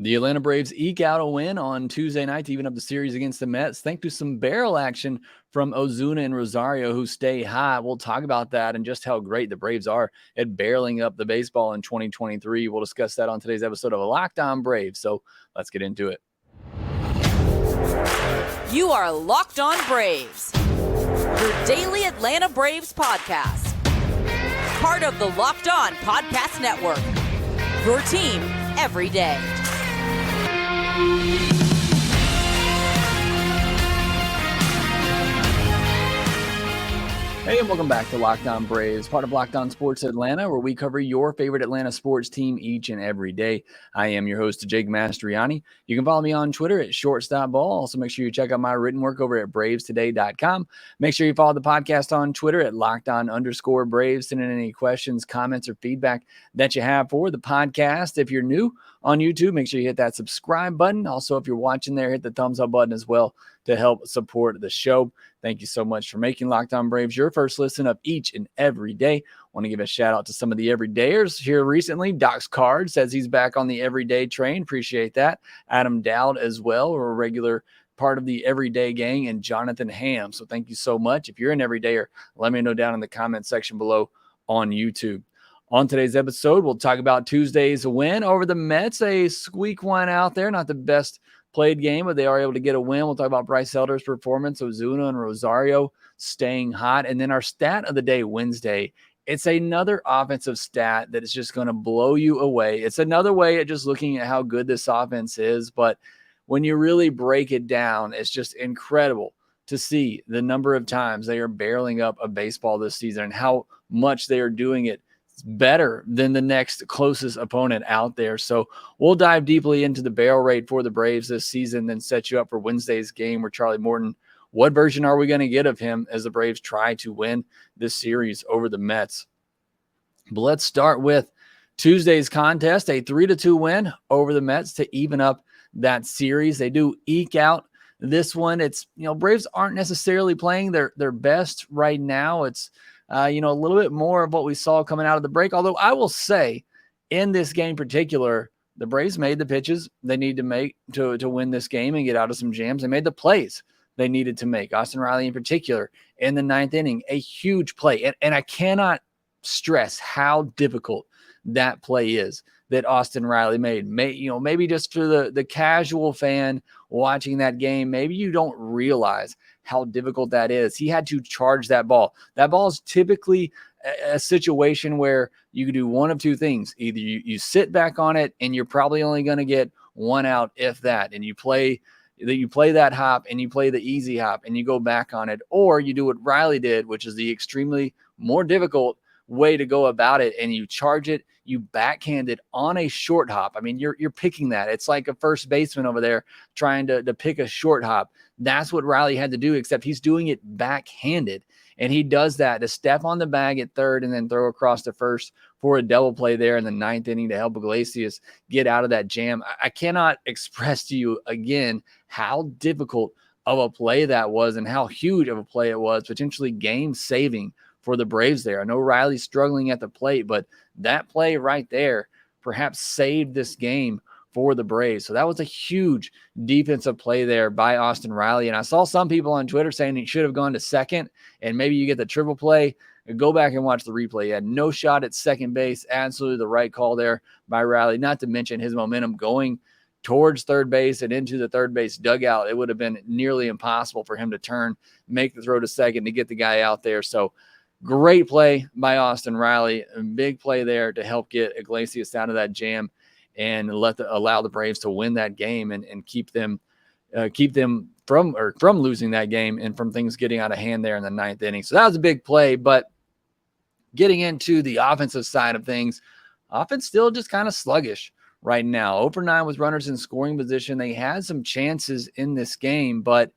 The Atlanta Braves eke out a win on Tuesday night to even up the series against the Mets, thanks to some barrel action from Ozuna and Rosario, who stay hot. We'll talk about that and just how great the Braves are at barreling up the baseball in 2023. We'll discuss that on today's episode of Locked On Braves. So let's get into it. You are Locked On Braves, your daily Atlanta Braves podcast. Part of the Locked On Podcast Network, your team every day. Hey, and welcome back to Locked On Braves, part of Locked On Sports Atlanta, where we cover your favorite Atlanta sports team each and every day. I am your host, Jake Mastriani. You can follow me on Twitter at shortstopball. Also, make sure you check out my written work over at bravestoday.com. Make sure you follow the podcast on Twitter at LockedOn_Braves. Send in any questions, comments, or feedback that you have for the podcast. If you're new on YouTube, make sure you hit that subscribe button. Also, if you're watching there, hit the thumbs up button as well to help support the show. Thank you so much for making Locked On Braves your first listen of each and every day. Want to give a shout out to some of the everydayers here recently. Doc's Card says he's back on the everyday train. Appreciate that. Adam Dowd as well, or a regular part of the everyday gang, and Jonathan Ham. So thank you so much. If you're an everydayer, let me know down in the comment section below on YouTube. On today's episode, we'll talk about Tuesday's win over the Mets, a squeak one out there, not the best played game, but they are able to get a win. We'll talk about Bryce Elder's performance, Ozuna and Rosario staying hot. And then our stat of the day Wednesday, it's another offensive stat that is just going to blow you away. It's another way at just looking at how good this offense is. But when you really break it down, it's just incredible to see the number of times they are barreling up a baseball this season and how much they are doing it better than the next closest opponent out there. So we'll dive deeply into the barrel rate for the Braves this season, then set you up for Wednesday's game where Charlie Morton, what version are we going to get of him as the Braves try to win this series over the Mets? But let's start with Tuesday's contest, a 3-2 win over the Mets to even up that series. They do eke out this one. It's, Braves aren't necessarily playing their best right now. It's a little bit more of what we saw coming out of the break. Although I will say in this game in particular, the Braves made the pitches they need to make to win this game and get out of some jams. They made the plays they needed to make. Austin Riley in particular in the ninth inning, a huge play. And I cannot stress how difficult that play is that Austin Riley made. Maybe just for the casual fan watching that game, maybe you don't realize how difficult that is. He had to charge that ball. That ball is typically a situation where you can do one of two things. Either you sit back on it and you're probably only going to get one out, if that, and you play that hop and you play the easy hop and you go back on it, or you do what Riley did, which is the extremely more difficult way to go about it, and you charge it, you backhand it on a short hop. I mean, you're picking that. It's like a first baseman over there trying to pick a short hop. That's what Riley had to do, except he's doing it backhanded. And he does that to step on the bag at third and then throw across to first for a double play there in the ninth inning to help Iglesias get out of that jam. I cannot express to you again how difficult of a play that was and how huge of a play it was, potentially game-saving for the Braves there. I know Riley's struggling at the plate, but that play right there perhaps saved this game for the Braves. So that was a huge defensive play there by Austin Riley. And I saw some people on Twitter saying he should have gone to second and maybe you get the triple play. Go back and watch the replay. He had no shot at second base. Absolutely the right call there by Riley, not to mention his momentum going towards third base and into the third base dugout. It would have been nearly impossible for him to turn, make the throw to second to get the guy out there. So great play by Austin Riley. A big play there to help get Iglesias out of that jam and allow the Braves to win that game and keep them from losing that game and from things getting out of hand there in the ninth inning. So that was a big play. But getting into the offensive side of things, offense still just kind of sluggish right now. 0 for 9 with runners in scoring position. They had some chances in this game, but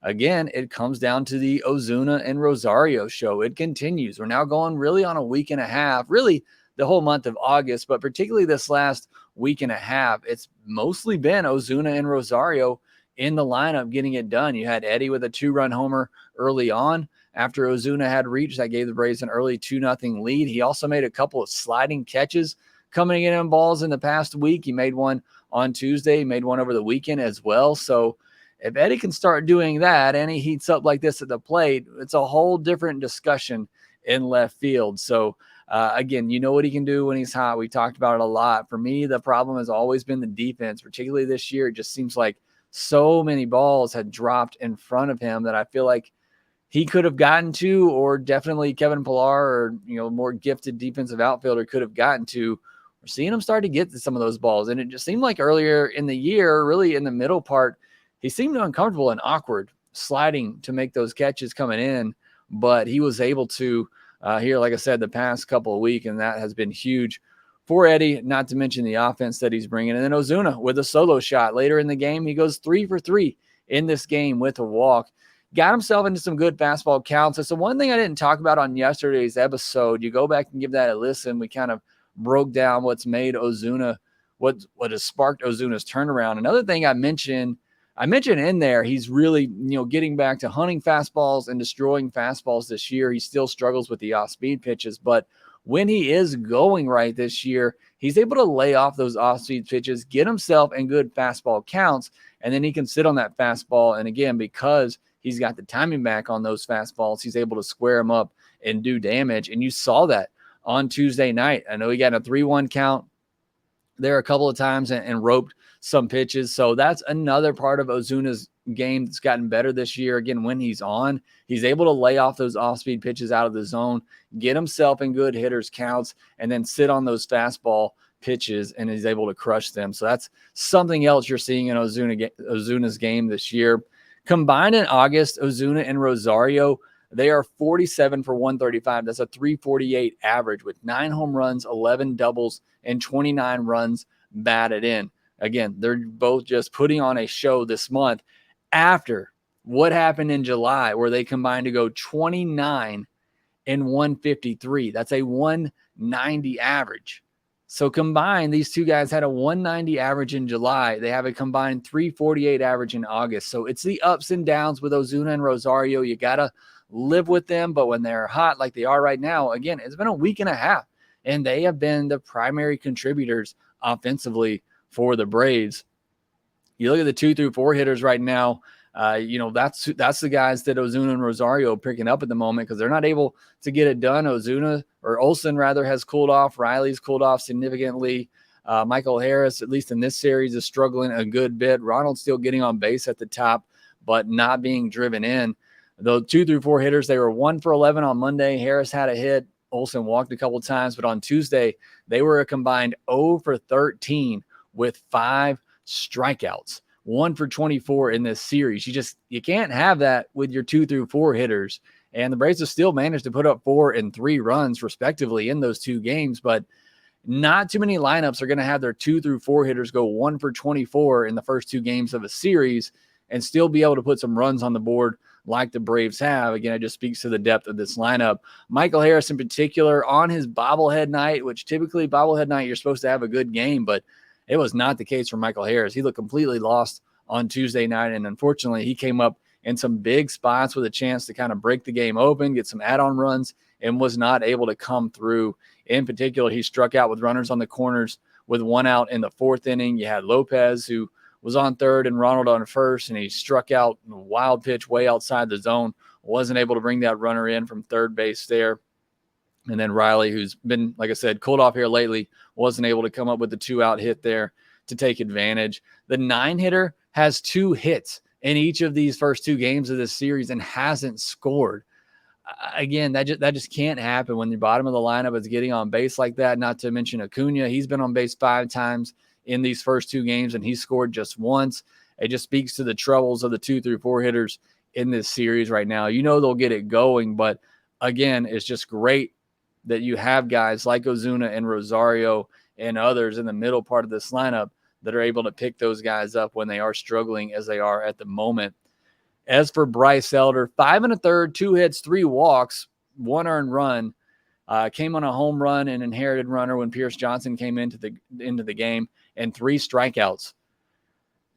again, it comes down to the Ozuna and Rosario show. It continues. We're now going really on a week and a half, really the whole month of August, but particularly this last week and a half, it's mostly been Ozuna and Rosario in the lineup getting it done. You had Eddie with a 2-run homer early on after Ozuna had reached. That gave the Braves an early 2-0 lead. He also made a couple of sliding catches coming in balls in the past week. He made one on Tuesday, he made one over the weekend as well. So if Eddie can start doing that and he heats up like this at the plate, it's a whole different discussion in left field. So again, you know what he can do when he's hot. We talked about it a lot. For me, the problem has always been the defense, particularly this year. It just seems like so many balls had dropped in front of him that I feel like he could have gotten to, or definitely Kevin Pillar or, more gifted defensive outfielder could have gotten to. We're seeing him start to get to some of those balls. And it just seemed like earlier in the year, really in the middle part, he seemed uncomfortable and awkward sliding to make those catches coming in, but he was able to here, like I said, the past couple of weeks, and that has been huge for Eddie, not to mention the offense that he's bringing. And then Ozuna with a solo shot later in the game. He goes 3 for 3 in this game with a walk. Got himself into some good fastball counts. It's the one thing I didn't talk about on yesterday's episode. You go back and give that a listen. We kind of broke down what's made Ozuna, what has sparked Ozuna's turnaround. Another thing I mentioned in there, he's really, getting back to hunting fastballs and destroying fastballs this year. He still struggles with the off-speed pitches, but when he is going right this year, he's able to lay off those off-speed pitches, get himself in good fastball counts, and then he can sit on that fastball. And again, because he's got the timing back on those fastballs, he's able to square them up and do damage. And you saw that on Tuesday night. I know he got a 3-1 count there a couple of times and roped some pitches. So that's another part of Ozuna's game that's gotten better this year. Again, when he's on, he's able to lay off those off-speed pitches out of the zone, get himself in good hitters counts, and then sit on those fastball pitches, and he's able to crush them. So that's something else you're seeing in Ozuna's game this year. Combined in August, Ozuna and Rosario, they are 47 for 135. That's a 348 average with 9 home runs, 11 doubles, and 29 runs batted in. Again, they're both just putting on a show this month after what happened in July, where they combined to go 29 and 153. That's a 190 average. So combined, these two guys had a 190 average in July. They have a combined 348 average in August. So it's the ups and downs with Ozuna and Rosario. You got to live with them. But when they're hot like they are right now, again, it's been a week and a half, and they have been the primary contributors offensively for the Braves. You look at the 2 through 4 hitters right now. That's the guys that Ozuna and Rosario are picking up at the moment because they're not able to get it done. Olsen has cooled off. Riley's cooled off significantly. Michael Harris, at least in this series, is struggling a good bit. Ronald's still getting on base at the top, but not being driven in. The 2 through 4 hitters, they were 1 for 11 on Monday. Harris had a hit. Olsen walked a couple times, but on Tuesday, they were a combined 0 for 13 with 5 strikeouts. 1 for 24 in this series. You can't have that with your 2 through 4 hitters. And the Braves have still managed to put up 4 and 3 runs respectively in those 2 games, but not too many lineups are going to have their 2 through 4 hitters go 1 for 24 in the first 2 games of a series and still be able to put some runs on the board like the Braves have. Again, it just speaks to the depth of this lineup. Michael Harris in particular on his bobblehead night, which typically bobblehead night, you're supposed to have a good game, but it was not the case for Michael Harris. He looked completely lost on Tuesday night, and unfortunately, he came up in some big spots with a chance to kind of break the game open, get some add-on runs, and was not able to come through. In particular, he struck out with runners on the corners with 1 out in the 4th inning. You had Lopez, who was on 3rd and Ronald on 1st, and he struck out a wild pitch way outside the zone, wasn't able to bring that runner in from 3rd base there. And then Riley, who's been, like I said, cooled off here lately, wasn't able to come up with the 2-out hit there to take advantage. The 9-hitter has 2 hits in each of these first 2 games of this series and hasn't scored. Again, that just can't happen when the bottom of the lineup is getting on base like that, not to mention Acuna. He's been on base 5 times in these first 2 games, and he scored just once. It just speaks to the troubles of the 2 through 4 hitters in this series right now. They'll get it going, but again, it's just great that you have guys like Ozuna and Rosario and others in the middle part of this lineup that are able to pick those guys up when they are struggling as they are at the moment. As for Bryce Elder, 5 1/3, 2 hits, 3 walks, 1 earned run. Came on a home run and inherited runner when Pierce Johnson came into the game, and 3 strikeouts.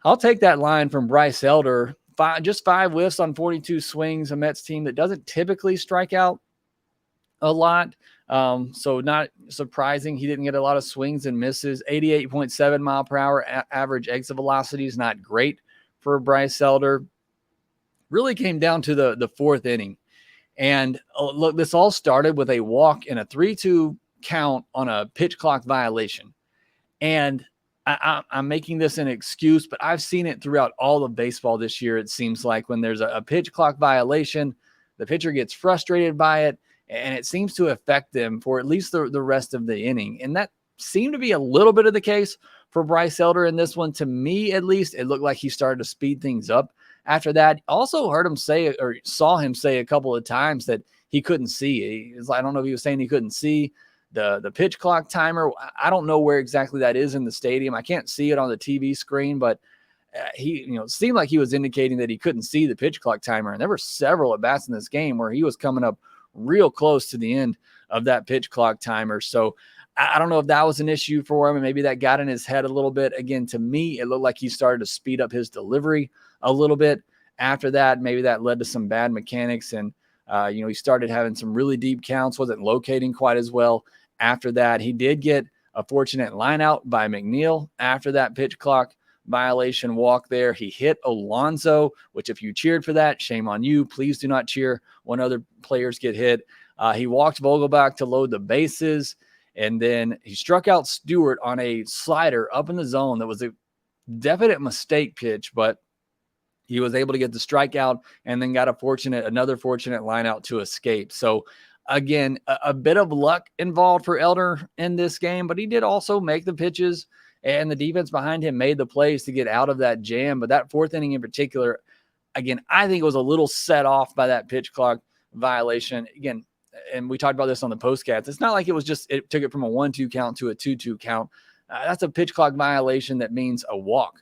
I'll take that line from Bryce Elder. Just 5 whiffs on 42 swings, a Mets team that doesn't typically strike out a lot. So not surprising. He didn't get a lot of swings and misses. 88.7 mile per hour average exit velocity is not great for Bryce Elder. Really came down to the fourth inning. And look, this all started with a walk and a 3-2 count on a pitch clock violation. And I'm making this an excuse, but I've seen it throughout all of baseball this year. It seems like when there's a pitch clock violation, the pitcher gets frustrated by it, and it seems to affect them for at least the rest of the inning. And that seemed to be a little bit of the case for Bryce Elder in this one. To me, at least, it looked like he started to speed things up after that. Also heard him say, or saw him say a couple of times, that he couldn't see. I don't know if he was saying he couldn't see the pitch clock timer. I don't know where exactly that is in the stadium. I can't see it on the TV screen, but he, seemed like he was indicating that he couldn't see the pitch clock timer. And there were several at bats in this game where he was coming up real close to the end of that pitch clock timer. So I don't know if that was an issue for him, and maybe that got in his head a little bit. Again, to me, it looked like he started to speed up his delivery a little bit after that. Maybe that led to some bad mechanics, and he started having some really deep counts, wasn't locating quite as well. After that, he did get a fortunate line out by McNeil after that pitch clock violation walk there. He hit Alonso, which if you cheered for that, shame on you. Please do not cheer when other players get hit. He walked Vogelbach to load the bases, and then he struck out Stewart on a slider up in the zone that was a definite mistake pitch, but he was able to get the strikeout and then got another fortunate line out to escape. So again, a bit of luck involved for Elder in this game, but he did also make the pitches, and the defense behind him made the plays to get out of that jam. But that fourth inning in particular, again, I think it was a little set off by that pitch clock violation. Again, and we talked about this on the postcast. It's not like it was just, it took it from a 1-2 count to a 2-2 count. That's a pitch clock violation that means a walk.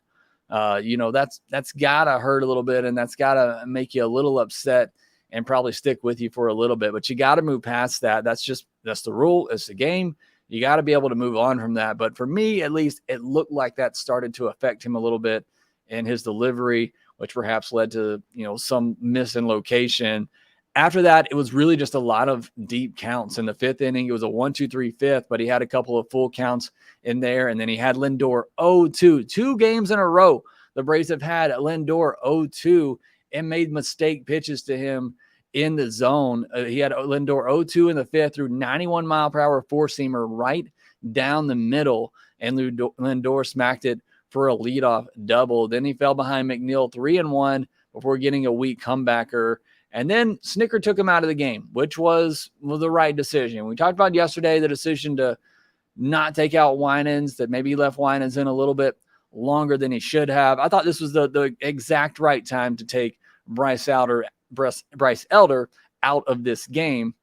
That's gotta hurt a little bit, and that's gotta make you a little upset and probably stick with you for a little bit, but you got to move past that. That's the rule. It's the game. You got to be able to move on from that. But for me, at least, it looked like that started to affect him a little bit in his delivery, which perhaps led to, some miss in location. After that, it was really just a lot of deep counts. In the fifth inning, it was a 1-2-3 fifth, but he had a couple of full counts in there. And then he had Lindor 0-2, 2 games in a row. The Braves have had Lindor 0-2 and made mistake pitches to him in the zone. He had Lindor 0-2 in the fifth through 91 mile per hour four-seamer right down the middle, and Lindor smacked it for a leadoff double. Then he fell behind McNeil 3-1 before getting a weak comebacker. And then Snicker took him out of the game, which was the right decision. We talked about yesterday the decision to not take out Winans, that maybe he left Winans in a little bit longer than he should have. I thought this was the exact right time to take Bryce Elder out of this game.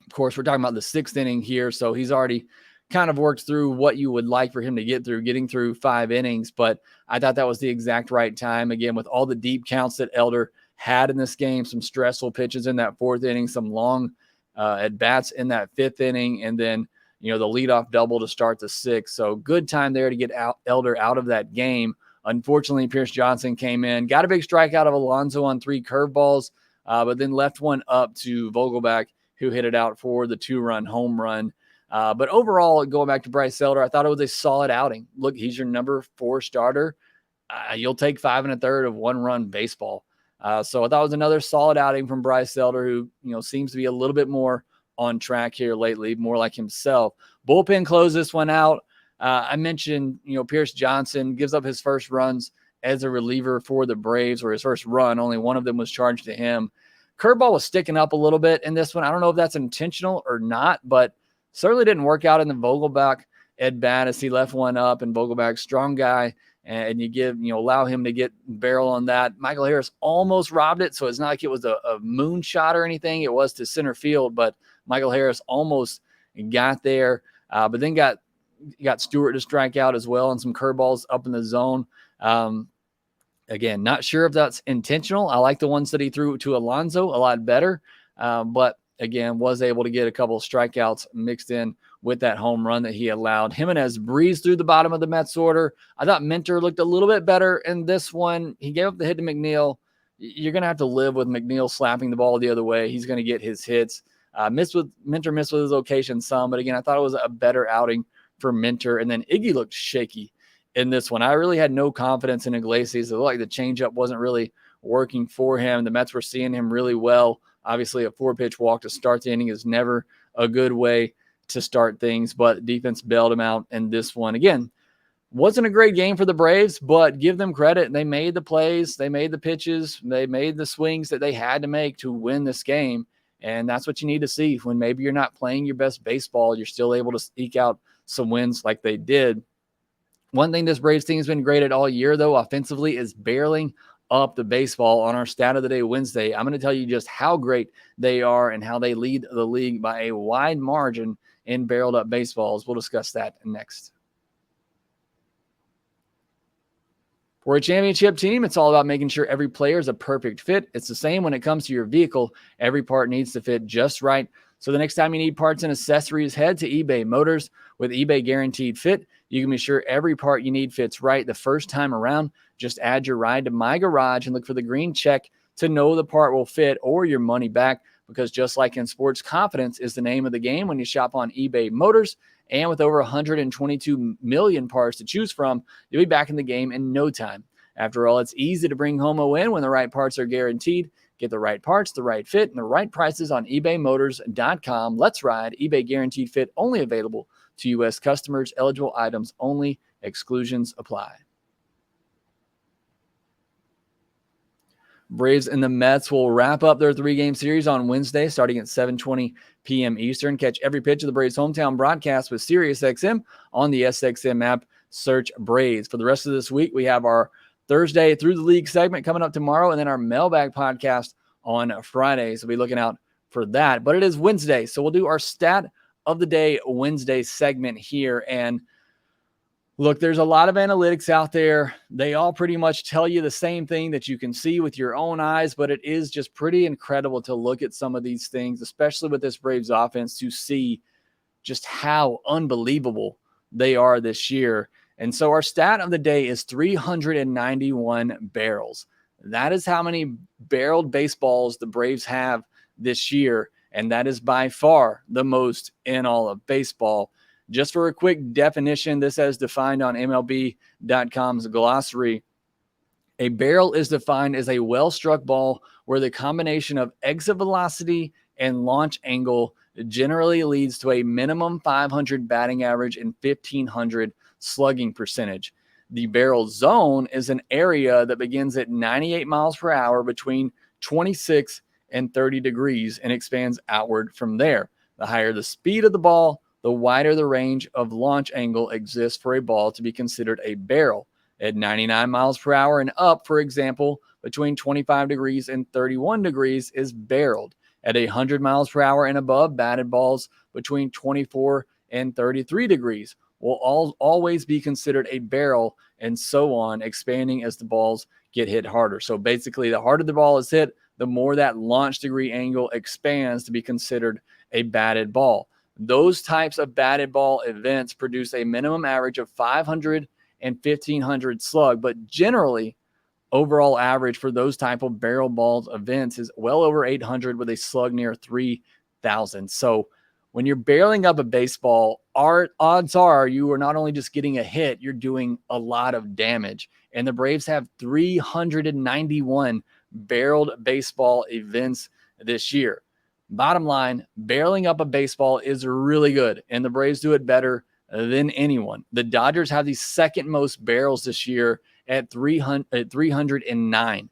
Of course, we're talking about the sixth inning here, so he's already kind of worked through what you would like for him to get through, getting through 5 innings. But I thought that was the exact right time. Again, with all the deep counts that Elder had in this game, some stressful pitches in that fourth inning, some long at-bats in that fifth inning, and then the leadoff double to start the sixth. So good time there to get Elder out of that game. Unfortunately, Pierce Johnson came in, got a big strikeout of Alonso on 3 curveballs, but then left one up to Vogelbach, who hit it out for the 2-run home run. But overall, going back to Bryce Elder, I thought it was a solid outing. Look, he's your number 4 starter. You'll take 5 1/3 of 1-run baseball. So I thought it was another solid outing from Bryce Elder, who seems to be a little bit more on track here lately, more like himself. Bullpen closed this one out. I mentioned, Pierce Johnson gives up his first runs as a reliever for the Braves, or his first run. Only one of them was charged to him. Curveball was sticking up a little bit in this one. I don't know if that's intentional or not, but certainly didn't work out in the Vogelbach at bat as he left one up, and Vogelbach, strong guy, and you allow him to get barrel on that. Michael Harris almost robbed it, so it's not like it was a moonshot or anything. It was to center field, but Michael Harris almost got there, but then got Stewart to strike out as well, and some curveballs up in the zone. Again, not sure if that's intentional. I like the ones that he threw to Alonso a lot better, but again, was able to get a couple of strikeouts mixed in with that home run that he allowed. Jimenez breezed through the bottom of the Mets order. I thought Minter looked a little bit better in this one. He gave up the hit to McNeil. You're going to have to live with McNeil slapping the ball the other way. He's going to get his hits. Minter missed with his location some, but again, I thought it was a better outing for Minter. And then Iggy looked shaky in this one. I really had no confidence in Iglesias. It looked like the changeup wasn't really working for him. The Mets were seeing him really well. Obviously, a 4-pitch walk to start the inning is never a good way to start things, but defense bailed him out in this one. Again, wasn't a great game for the Braves, but give them credit. They made the plays, they made the pitches, they made the swings that they had to make to win this game. And that's what you need to see when maybe you're not playing your best baseball. You're still able to eke out some wins like they did. One thing this Braves team has been great at all year, though, offensively, is barreling up the baseball. On our Stat of the Day Wednesday, I'm going to tell you just how great they are and how they lead the league by a wide margin in barreled up baseballs. We'll discuss that next. For a championship team, it's all about making sure every player is a perfect fit. It's the same when it comes to your vehicle. Every part needs to fit just right. So the next time you need parts and accessories, head to eBay Motors. With eBay Guaranteed Fit, you can be sure every part you need fits right the first time around. Just add your ride to My Garage and look for the green check to know the part will fit or your money back. Because just like in sports, confidence is the name of the game when you shop on eBay Motors. And with over 122 million parts to choose from, you'll be back in the game in no time. After all, it's easy to bring home a win when the right parts are guaranteed. Get the right parts, the right fit, and the right prices on ebaymotors.com. Let's ride. eBay Guaranteed Fit only available to U.S. customers. Eligible items only. Exclusions apply. Braves and the Mets will wrap up their 3-game series on Wednesday starting at 7:20 p.m. Eastern. Catch every pitch of the Braves' hometown broadcast with SiriusXM on the SXM app. Search Braves. For the rest of this week, we have our Thursday Through the League segment coming up tomorrow, and then our mailbag podcast on Friday. So be looking out for that. But it is Wednesday, so we'll do our Stat of the Day Wednesday segment here. And look, there's a lot of analytics out there. They all pretty much tell you the same thing that you can see with your own eyes, but it is just pretty incredible to look at some of these things, especially with this Braves offense, to see just how unbelievable they are this year. And so our stat of the day is 391 barrels. That is how many barreled baseballs the Braves have this year, and that is by far the most in all of baseball. Just for a quick definition, this as defined on MLB.com's glossary. A barrel is defined as a well-struck ball where the combination of exit velocity and launch angle generally leads to a minimum 500 batting average and 1,500 slugging percentage. The barrel zone is an area that begins at 98 miles per hour between 26 and 30 degrees and expands outward from there. The higher the speed of the ball, the wider the range of launch angle exists for a ball to be considered a barrel. At 99 miles per hour and up, for example, between 25 degrees and 31 degrees is barreled. At 100 miles per hour and above, batted balls between 24 and 33 degrees will always be considered a barrel, and so on, expanding as the balls get hit harder. So basically, the harder the ball is hit, the more that launch degree angle expands to be considered a batted ball. Those types of batted ball events produce a minimum average of 500 and 1,500 slug, but generally, overall average for those type of barrel balls events is well over 800 with a slug near 3,000. So when you're barreling up a baseball, odds are you are not only just getting a hit, you're doing a lot of damage. And the Braves have 391 barreled baseball events this year. Bottom line, barreling up a baseball is really good, and the Braves do it better than anyone. The Dodgers have the second most barrels this year at 309.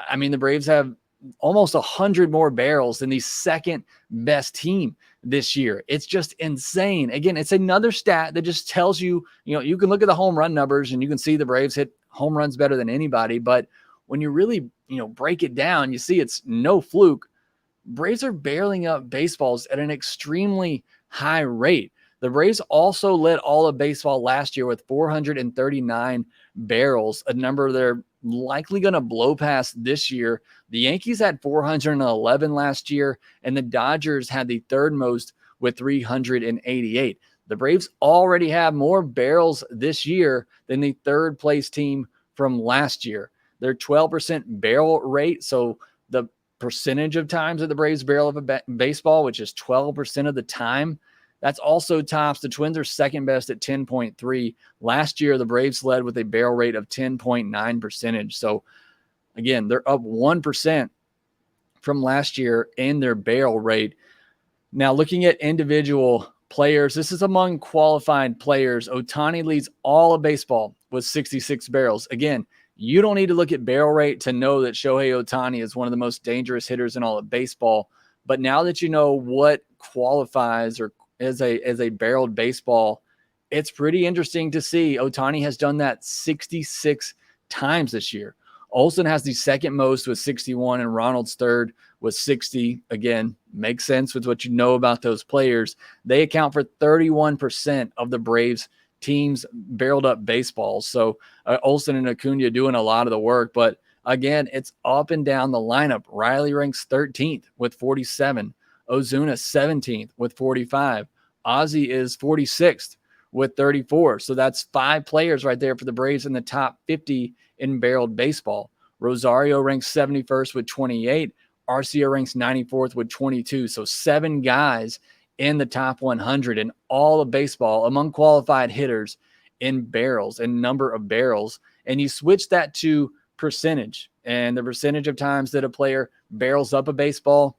I mean, the Braves have almost 100 more barrels than the second best team this year. It's just insane. Again, it's another stat that just tells you, you can look at the home run numbers and you can see the Braves hit home runs better than anybody. But when you really, break it down, you see it's no fluke. Braves are barreling up baseballs at an extremely high rate. The Braves also led all of baseball last year with 439 barrels, a number they're likely going to blow past this year. The Yankees had 411 last year, and the Dodgers had the third most with 388. The Braves already have more barrels this year than the third place team from last year. Their 12% barrel rate, so the percentage of times that the Braves barrel up a baseball, which is 12% of the time. That's also tops. The Twins are second best at 10.3. Last year, the Braves led with a barrel rate of 10.9%. So again, they're up 1% from last year in their barrel rate. Now, looking at individual players, this is among qualified players. Ohtani leads all of baseball with 66 barrels. Again, you don't need to look at barrel rate to know that Shohei Ohtani is one of the most dangerous hitters in all of baseball. But now that you know what qualifies or as a barreled baseball, it's pretty interesting to see. Ohtani has done that 66 times this year. Olsen has the second most with 61, and Ronald's third with 60. Again, makes sense with what you know about those players. They account for 31% of the Braves teams barreled up baseballs. So Olsen and Acuna doing a lot of the work. But again, it's up and down the lineup. Riley ranks 13th with 47. Ozuna 17th with 45. Ozzy is 46th with 34. So that's 5 players right there for the Braves in the top 50 in barreled baseball. Rosario ranks 71st with 28. Arcia ranks 94th with 22. So 7 guys in the top 100 in all of baseball among qualified hitters in barrels and number of barrels. And you switch that to percentage and the percentage of times that a player barrels up a baseball.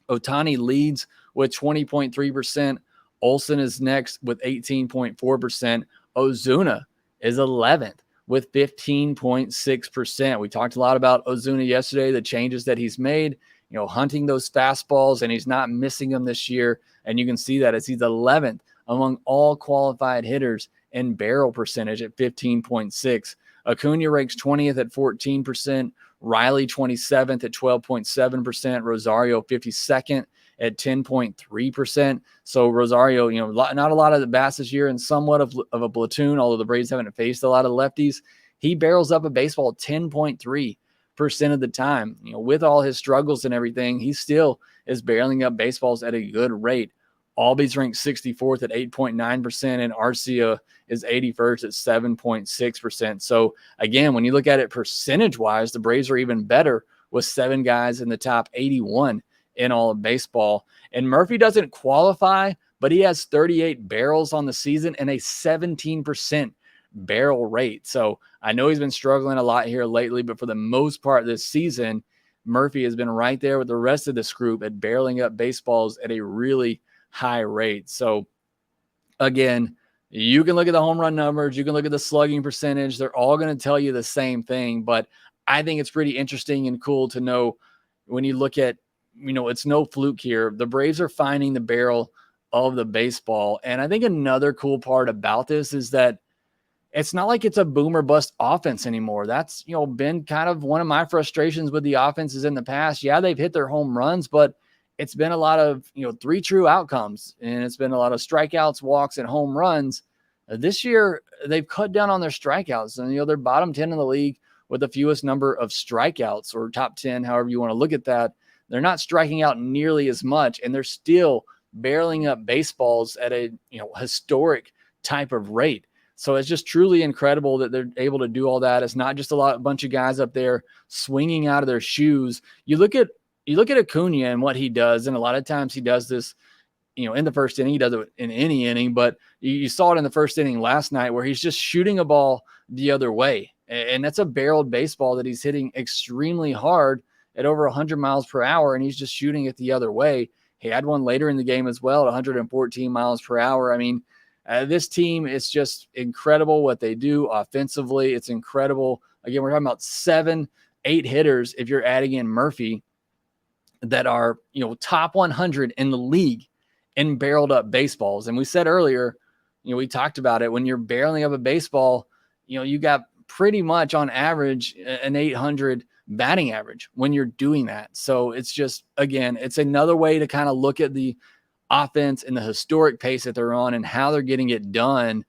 Ohtani leads with 20.3%. Olsen is next with 18.4%. Ozuna is 11th with 15.6%. We talked a lot about Ozuna yesterday, the changes that he's made, hunting those fastballs, and he's not missing them this year. And you can see that as he's 11th among all qualified hitters in barrel percentage at 15.6. Acuna ranks 20th at 14%. Riley 27th at 12.7%. Rosario 52nd at 10.3%. So Rosario, not a lot of the bats this year and somewhat of a platoon, although the Braves haven't faced a lot of lefties. He barrels up a baseball 10.3% of the time. With all his struggles and everything, he still is barreling up baseballs at a good rate. Albies ranked 64th at 8.9%, and Arcia is 81st at 7.6%. So again, when you look at it percentage-wise, the Braves are even better with 7 guys in the top 81 in all of baseball. And Murphy doesn't qualify, but he has 38 barrels on the season and a 17% barrel rate. So I know he's been struggling a lot here lately, but for the most part this season, Murphy has been right there with the rest of this group at barreling up baseballs at a really high rate. So again, you can look at the home run numbers, you can look at the slugging percentage. They're all going to tell you the same thing, but I think it's pretty interesting and cool to know when you look at, it's no fluke here. The Braves are finding the barrel of the baseball. And I think another cool part about this is that it's not like it's a boom or bust offense anymore. That's, been kind of one of my frustrations with the offenses in the past. Yeah, they've hit their home runs, but it's been a lot of, 3 true outcomes, and it's been a lot of strikeouts, walks, and home runs. This year, they've cut down on their strikeouts, and, they're bottom 10 in the league with the fewest number of strikeouts, or top 10, however you want to look at that. They're not striking out nearly as much, and they're still barreling up baseballs at a, historic type of rate. So it's just truly incredible that they're able to do all that. It's not just a bunch of guys up there swinging out of their shoes. You look at Acuna and what he does, and a lot of times he does this, in the first inning. He does it in any inning, but you saw it in the first inning last night where he's just shooting a ball the other way. And that's a barreled baseball that he's hitting extremely hard at over 100 miles per hour, and he's just shooting it the other way. He had one later in the game as well at 114 miles per hour. I mean, this team is just incredible what they do offensively. It's incredible. Again, we're talking about 7, 8 hitters if you're adding in Murphy that are, top 100 in the league in barreled up baseballs. And we said earlier, we talked about it, when you're barreling up a baseball, you got pretty much on average an 800 batting average when you're doing that. So it's just, again, it's another way to kind of look at the offense and the historic pace that they're on and how they're getting it done.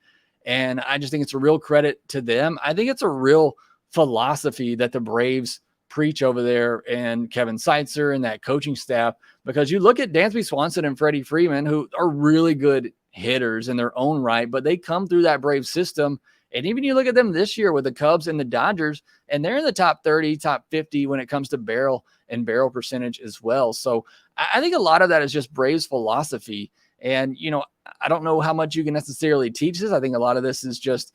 And I just think it's a real credit to them. I think it's a real philosophy that the Braves preach over there, and Kevin Seitzer and that coaching staff, because you look at Dansby Swanson and Freddie Freeman, who are really good hitters in their own right, but they come through that Brave system. And even you look at them this year with the Cubs and the Dodgers, and they're in the top 30, top 50 when it comes to barrel and barrel percentage as well. So I think a lot of that is just Braves philosophy. And, I don't know how much you can necessarily teach this. I think a lot of this is just,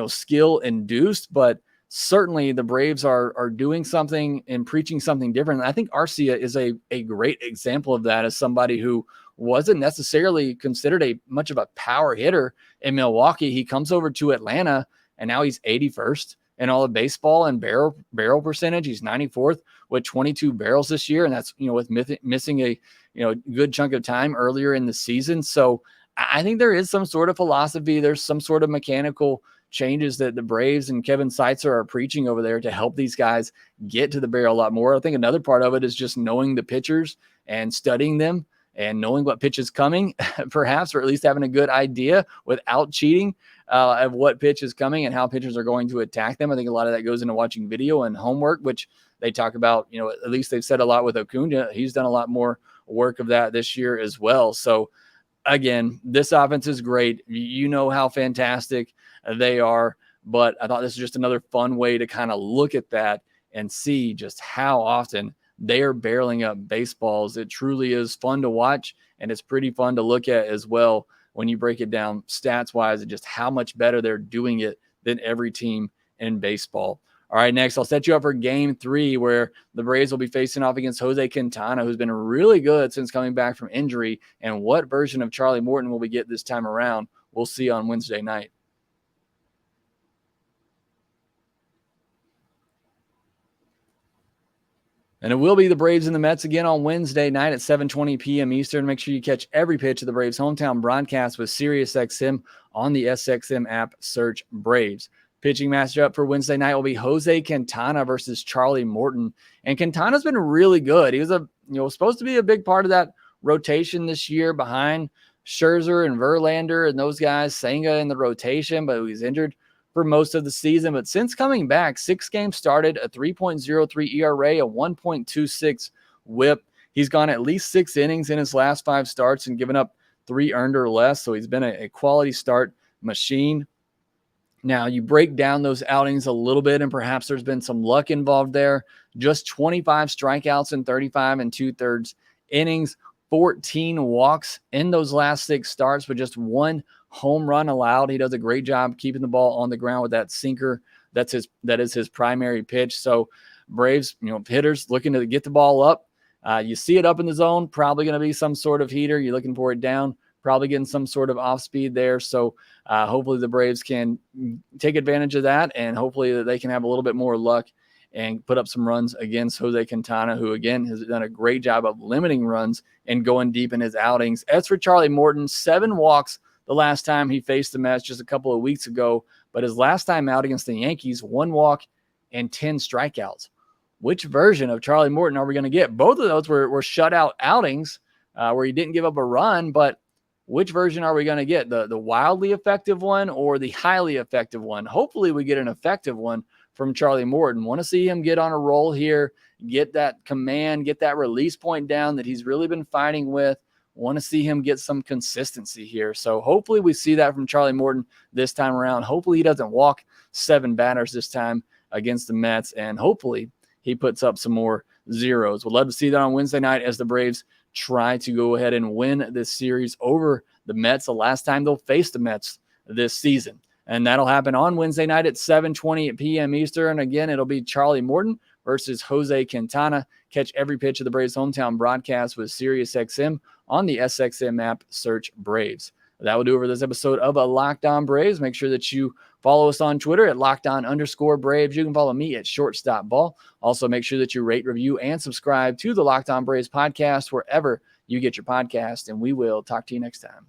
skill induced, but certainly the Braves are doing something and preaching something different. And I think Arcia is a great example of that, as somebody who wasn't necessarily considered much of a power hitter in Milwaukee. He comes over to Atlanta, and now he's 81st in all of baseball and barrel percentage. He's 94th with 22 barrels this year, and that's with missing a good chunk of time earlier in the season. So I think there is some sort of philosophy. There's some sort of mechanical changes that the Braves and Kevin Seitzer are preaching over there to help these guys get to the barrel a lot more. I think another part of it is just knowing the pitchers and studying them and knowing what pitch is coming, perhaps, or at least having a good idea without cheating of what pitch is coming and how pitchers are going to attack them. I think a lot of that goes into watching video and homework, which they talk about, at least they've said a lot with Ozuna. He's done a lot more work of that this year as well. So again, this offense is great. You know how fantastic they are, but I thought this is just another fun way to kind of look at that and see just how often they are barreling up baseballs. It truly is fun to watch, and it's pretty fun to look at as well when you break it down stats-wise and just how much better they're doing it than every team in baseball. All right, next, I'll set you up for Game 3, where the Braves will be facing off against Jose Quintana, who's been really good since coming back from injury. And what version of Charlie Morton will we get this time around? We'll see on Wednesday night. And it will be the Braves and the Mets again on Wednesday night at 7:20 p.m. Eastern. Make sure you catch every pitch of the Braves' hometown broadcast with SiriusXM on the SXM app. Search Braves. Pitching matchup for Wednesday night will be Jose Quintana versus Charlie Morton. And Quintana's been really good. He was supposed to be a big part of that rotation this year behind Scherzer and Verlander and those guys, Senga in the rotation, but he's injured for most of the season. But since coming back, 6 games started, a 3.03 ERA, a 1.26 whip. He's gone at least 6 innings in his last 5 starts and given up 3 earned or less. So he's been a quality start machine. Now, you break down those outings a little bit, and perhaps there's been some luck involved there. Just 25 strikeouts in 35 2/3 innings, 14 walks in those last 6 starts, with just 1 home run allowed. He does a great job keeping the ball on the ground with that sinker. That is his primary pitch. So Braves, hitters looking to get the ball up. You see it up in the zone, probably going to be some sort of heater. You're looking for it down, probably getting some sort of off speed there. So hopefully the Braves can take advantage of that, and hopefully that they can have a little bit more luck and put up some runs against Jose Quintana, who again has done a great job of limiting runs and going deep in his outings. As for Charlie Morton, 7 walks the last time he faced the Mets just a couple of weeks ago, but his last time out against the Yankees, 1 walk and 10 strikeouts. Which version of Charlie Morton are we going to get? Both of those were shutout outings where he didn't give up a run, but which version are we going to get? The wildly effective one or the highly effective one? Hopefully we get an effective one from Charlie Morton. Want to see him get on a roll here, get that command, get that release point down that he's really been fighting with. Want to see him get some consistency here. So hopefully we see that from Charlie Morton this time around. Hopefully he doesn't walk 7 batters this time against the Mets, and hopefully he puts up some more zeros. We'd love to see that on Wednesday night as the Braves try to go ahead and win this series over the Mets, the last time they'll face the Mets this season. And that'll happen on Wednesday night at 7:20 p.m. Eastern. Again, it'll be Charlie Morton versus Jose Quintana. Catch every pitch of the Braves' hometown broadcast with SiriusXM on the SXM app. Search Braves. That will do it for this episode of Locked On Braves. Make sure that you follow us on Twitter at LockedOn_Braves. You can follow me at ShortstopBall. Also, make sure that you rate, review, and subscribe to the Locked On Braves podcast wherever you get your podcast. And we will talk to you next time.